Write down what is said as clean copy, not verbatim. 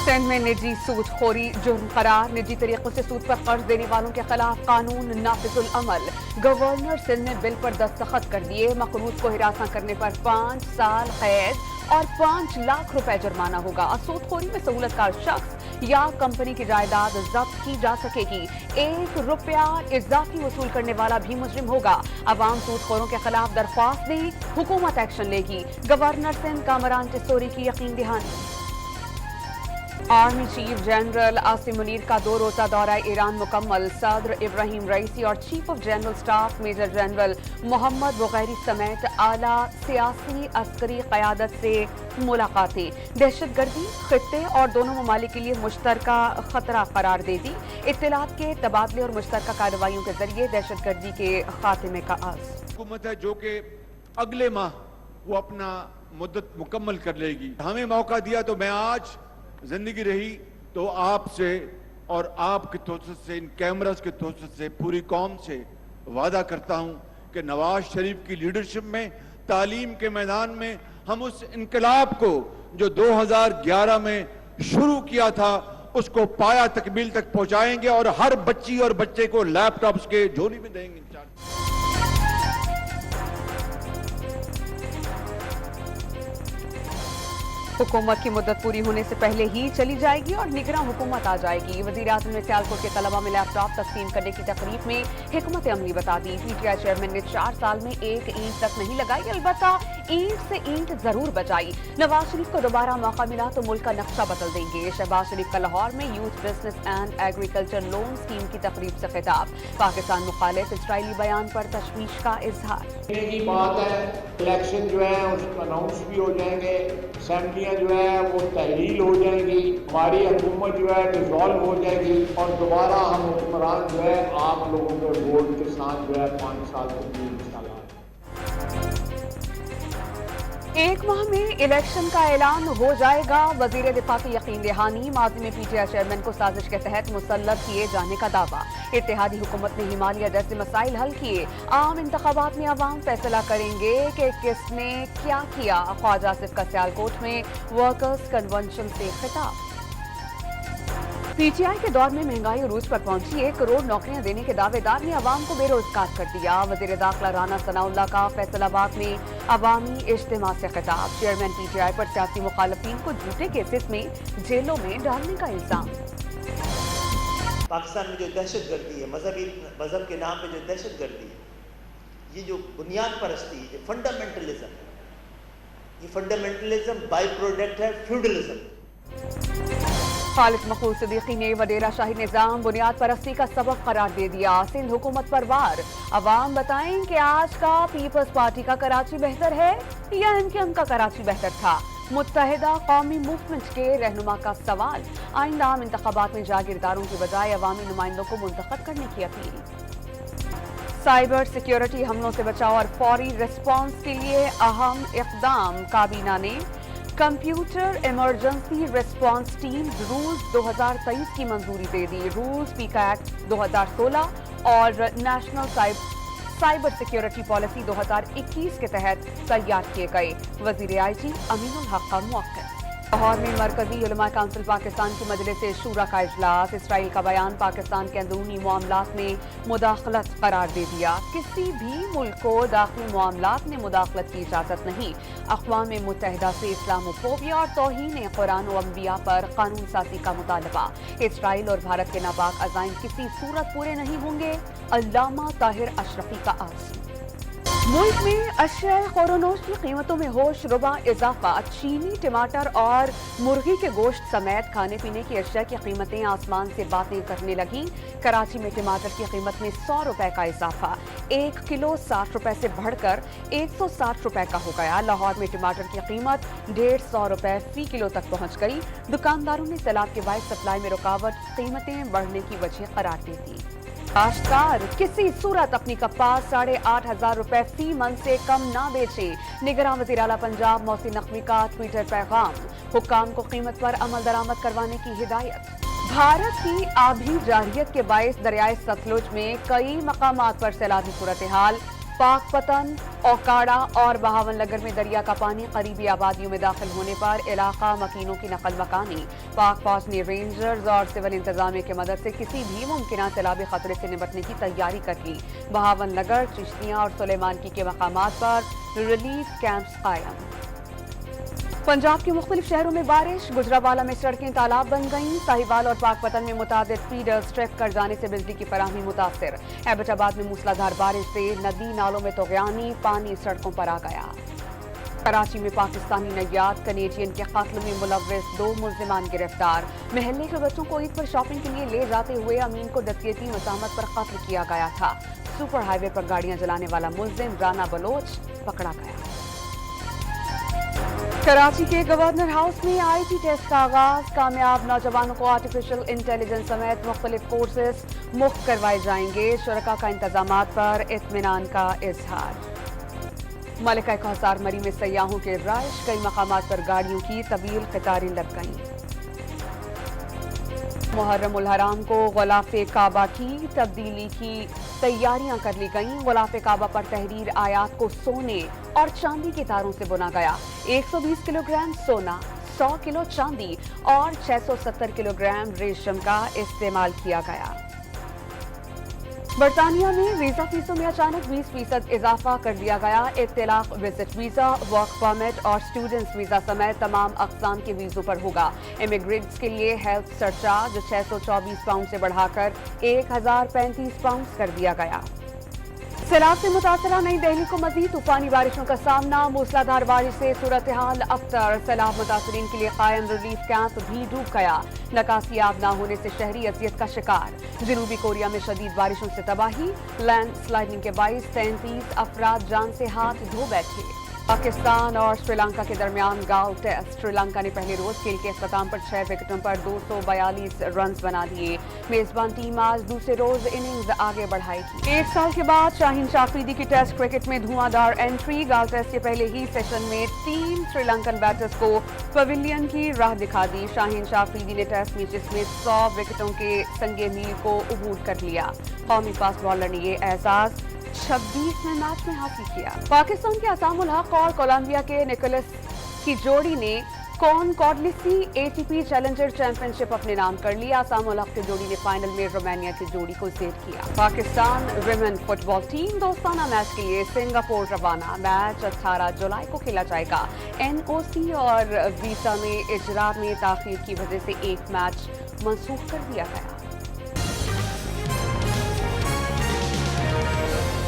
सिंध में निजी सूद खोरी जुर्म करार, निजी तरीकों से सूद पर कर्ज देने वालों के खिलाफ कानून नाफिजुल अमल। गवर्नर सिंध ने बिल पर दस्तखत कर दिए। मकरूज को हिरासत करने पर 5 साल कैद और 5 लाख रुपए जुर्माना होगा। सूदखोरी में सहूलतकार शख्स या कंपनी की जायदाद जब्त की जा सकेगी। 1 रुपया इजाफी वसूल करने वाला भी मुजरिम होगा। अवाम सूदखोरों के खिलाफ दरख्वास्त दी, हुकूमत एक्शन लेगी। गवर्नर सिंध कामरान टिस्सोरी की यकीन दहानी। Army chief general Asim Munir का 2 रोजा दौरा ईरान मुकम्मल। सदर इब्राहिम रईसी और chief of general staff major general Mohammad Bagheri समेत आला सियासी अस्करी क़यादत से मुलाकातें। दहशतगर्दी खित्ते और दोनों ममालिक के लिए मुश्तरका खतरा करार दे दी। इत्तलात के तबादले और मुश्तरका कार्रवाइयों के जरिए दहशतगर्दी के खात्मे का आस। हुकूमत है जो कि अगले माह वो अपना मुद्दत मुकम्मल कर लेगी। हमें मौका दिया तो मैं आज जिंदगी रही तो आपसे और आपके तोसत से, इन कैमरास के तोसत से, पूरी कौम से वादा करता हूं कि नवाज शरीफ की लीडरशिप में तालीम के मैदान में हम उस इनकलाब को जो 2011 में शुरू किया था उसको पाया तकमील तक पहुंचाएंगे और हर बच्ची और बच्चे को लैपटॉप्स के झोली में देंगे इंशाअल्लाह। हुकूमत की मुद्दत पूरी होने से पहले ही चली जाएगी और निगरान हुकूमत आ जाएगी। वज़ीर आज़म ने सियालकोट के तलबा में लैपटॉप तकसीम करने की तकरीब में हिकमत अमली बता दी। पीटीआई चेयरमैन ने 4 साल में 1 ईंट तक नहीं लगाई, अलबत्ता ईंट से ईंट जरूर बचाई। नवाज शरीफ को दोबारा मौका मिला तो मुल्क का नक्शा बदल देंगे। शहबाज शरीफ का लाहौर में youth business and agriculture loan scheme की तकरीब से खिताब। पाकिस्तान मुखालिफ इसराइली बयान पर तशवीश का इजहार। की बात है, इलेक्शन जो है उसमें अनाउंस भी हो जाएंगे, असेंबलियां जो है वो तहलील हो जाएगी, हमारी हुकूमत जो है डिसॉल्व हो जाएगी और दोबारा हम हुक्मरान जो है आप लोगों के वोट के साथ जो है 5 साल तक इंशाल्लाह। 1 माह में इलेक्शन का ऐलान हो जाएगा। वजीर दिफा की यकीन दहानी। माजी में पीटीआई चेयरमैन को साजिश के तहत मुसल्लत किए जाने का दावा। इत्तेहादी हुकूमत ने हिमालय जैसे मसाइल हल किए। आम इंतखाबात में अवाम फैसला करेंगे कि किसने क्या किया। ख्वाजा आसिफ का सियालकोट में वर्कर्स कन्वेंशन से खिताब। पीटीआई के दौर में महंगाई उरूज पर पहुंची। 1 करोड़ नौकरियां देने के दावेदार ने अवाम को बेरोजगार कर दिया। वजीर दाखिला राना सनाउल्लाह का फैसलाबाद में अवामी इज्तिमा से खिताब। चेयरमैन पीटीआई पर सियासी मुखालफिन को झूठे केसेस में जेलों में डालने का इल्जाम। पाकिस्तान में जो दहशतगर्दी है, मजहब के नाम पे जो दहशतगर्दी है, ये जो बुनियाद परस्ती है, फंडामेंटलिज्म है, ये फंडामेंटलिज्म बाई प्रोडक्ट है फ्यूडलिज्म। खालिद मखबूल सिद्दीकी ने वडेरा शाही निजाम बुनियाद परस्ती का सबब करार दे दिया। सिंध हुकूमत पर वार। अवाम बताएं कि आज का पीपल्स पार्टी का कराची बेहतर है या एमकेएम का कराची बेहतर था। मुत्तहिदा कौमी मूवमेंट के रहनुमा का सवाल। आइंदा आम इंतखाबात में जागीरदारों की बजाय अवामी नुमाइंदों को मुंतखब करने की अपील। साइबर सिक्योरिटी हमलों से बचाव और फौरी रिस्पॉन्स के लिए अहम इक़दाम। काबीना ने computer emergency response team rules 2023 की मंजूरी दे दी। रूल्स पीका एक्ट 2016 और नेशनल साइबर सिक्योरिटी पॉलिसी 2021 के तहत तैयार किए गए। वजीर आईजी अमीनुल हक का मुअक्किद। लाहौर में मरकजी उलमा काउंसिल पाकिस्तान की मजलिस शूरा का इजलास। इसराइल का बयान पाकिस्तान के अंदरूनी मामलात में मुदाखलत करार दे दिया। किसी भी मुल्क को दाखिली मामलात में मुदाखलत की इजाजत नहीं। अक़वाम मुत्तहिदा से इस्लामोफोबिया और तौहीन कुरान व अंबिया पर कानून साजी का मुतालबा। इसराइल और भारत के नापाक अज़ाइम किसी सूरत पूरे नहीं होंगे। अल्लामा ताहिर अशरफी का आज़म। मुल्क में अशिया खुरनोश की कीमतों में होश रुबा इजाफा। चीनी, टमाटर और मुर्गी के गोश्त समेत खाने पीने की अशिया की कीमतें आसमान से बातें करने लगी। कराची में टमाटर की कीमत में 100 रुपए का इजाफा। 1 किलो 60 रुपए से बढ़कर 160 रुपए का हो गया। लाहौर में टमाटर की कीमत 150 रुपए फी किलो तक पहुंच गई। दुकानदारों ने सैलाब के बाद सप्लाई में रुकावट कीमतें बढ़ने की वजह करार दी थी। काश्तकार किसी सूरत अपनी कपास 8,500 रुपए फी मन से कम ना बेचे। निगरान वज़ीर आला पंजाब मोहसिन नकवी का ट्विटर पैगाम। हुक्काम को कीमत पर अमल दरामद करवाने की हिदायत। भारत की आबी जारियत के बायस दरियाए सतलुज में कई मकामात पर सैलाबी सूरत हाल। पाक पतन, ओकाड़ा और बहावन नगर में दरिया का पानी करीबी आबादियों में दाखिल होने पर इलाका मकीनों की नकल मकानी। पाक फौज ने रेंजर्स और सिविल इंतजामिया की मदद से किसी भी मुमकिन सैलाबी खतरे से निपटने की तैयारी कर ली। बहावन नगर, चिश्तियां और सुलेमानकी के मकामात पर रिलीफ कैंप्स कायम। पंजाब के मुख्तलिफ शहरों में बारिश, गुजरावाला में सड़कें तालाब बन गईं। साहिवाल और पाकपतन में मुतादिद फीडर्स ट्रैक कर जाने से बिजली की फराहमी मुतासिर। एबटाबाद में मूसलाधार बारिश से नदी नालों में तोगयानी, पानी सड़कों पर आ गया। कराची में पाकिस्तानी नैयाद कनेडियन के कत्ल में मुलव्विस 2 मुल्जिमान गिरफ्तार। महल्ले के बच्चों को ईद पर शॉपिंग के लिए ले जाते हुए अमीन को डकैती मसामत पर कत्ल किया गया था। सुपर हाईवे पर गाड़ियां जलाने वाला मुल्जिम राना बलोच पकड़ा गया। कराची के गवर्नर हाउस में आईटी टेस्ट का आगाज, कामयाब नौजवानों को आर्टिफिशियल इंटेलिजेंस समेत मुख्तलिफ कोर्सेज मुफ्त करवाए जाएंगे। शुरका का इंतजामात पर इत्मीनान का इजहार। मलिका कौसार मरी में सयाहों के रश, कई मकामात पर गाड़ियों की तवील कतारें लग गईं। मुहर्रम उल हराम को गुलाफ काबा की तब्दीली की तैयारियां कर ली गईं। गुलाफ काबा पर तहरीर आयात को सोने और चांदी के तारों से बुना गया। 120 किलोग्राम सोना, 100 किलो चांदी और 670 किलोग्राम रेशम का इस्तेमाल किया गया। बरतानिया में वीजा फीसों में अचानक 20% इजाफा कर दिया गया। इत्तलाक विजिट वीजा, वर्क परमिट और स्टूडेंट्स वीजा समेत तमाम अक़साम के वीजों पर होगा। इमिग्रेंट्स के लिए हेल्थ सरचार्ज 624 पाउंड से बढ़ाकर 1035 पाउंड कर दिया गया। सैलाब से मुतासरा नई दिल्ली को मजीद तूफानी बारिशों का सामना, मूसलाधार बारिश से सूरत हाल अबतर। सैलाब मुतासरीन के लिए कायम रिलीफ कैंप भी डूब गया। निकासी आब न होने से शहरी अजियत का शिकार। जनूबी कोरिया में शदीद बारिशों से तबाही, लैंड स्लाइडिंग के बाइस 33 अफराद जान से हाथ धो बैठे। पाकिस्तान और श्रीलंका के दरमियान गाल टेस्ट, श्रीलंका ने पहले रोज खेल के अख्ताम पर 6 विकेटों पर 242 रन बना दिए। मेजबान टीम आज दूसरे रोज इनिंग्स आगे बढ़ाएगी। 1 साल के बाद शाहीन शाह अफरीदी की टेस्ट क्रिकेट में धुआंधार एंट्री। गाल टेस्ट के पहले ही सेशन में 3 श्रीलंकन बैटर्स को पवेलियन की राह दिखा दी। शाहीन शाह अफरीदी ने टेस्ट मैचेस में 100 विकेटों के संगे मील को अबूर कर लिया। कौमी फास्ट बॉलर ने ये एजाज 26वें मैच में हासिल किया। पाकिस्तान के असाम उल हक और कोलंबिया के निकोलस की जोड़ी ने कॉर्डलिसी एटीपी चैलेंजर चैंपियनशिप अपने नाम कर लिया। असाम उल हक की जोड़ी ने फाइनल में रोमानिया की जोड़ी को जेर किया। पाकिस्तान विमेन फुटबॉल टीम दोस्ताना मैच के लिए सिंगापुर रवाना। मैच 18 जुलाई को खेला जाएगा। एनओसी और वीजा में इजरा में ताखीर की वजह से एक मैच मंसूख कर दिया गया।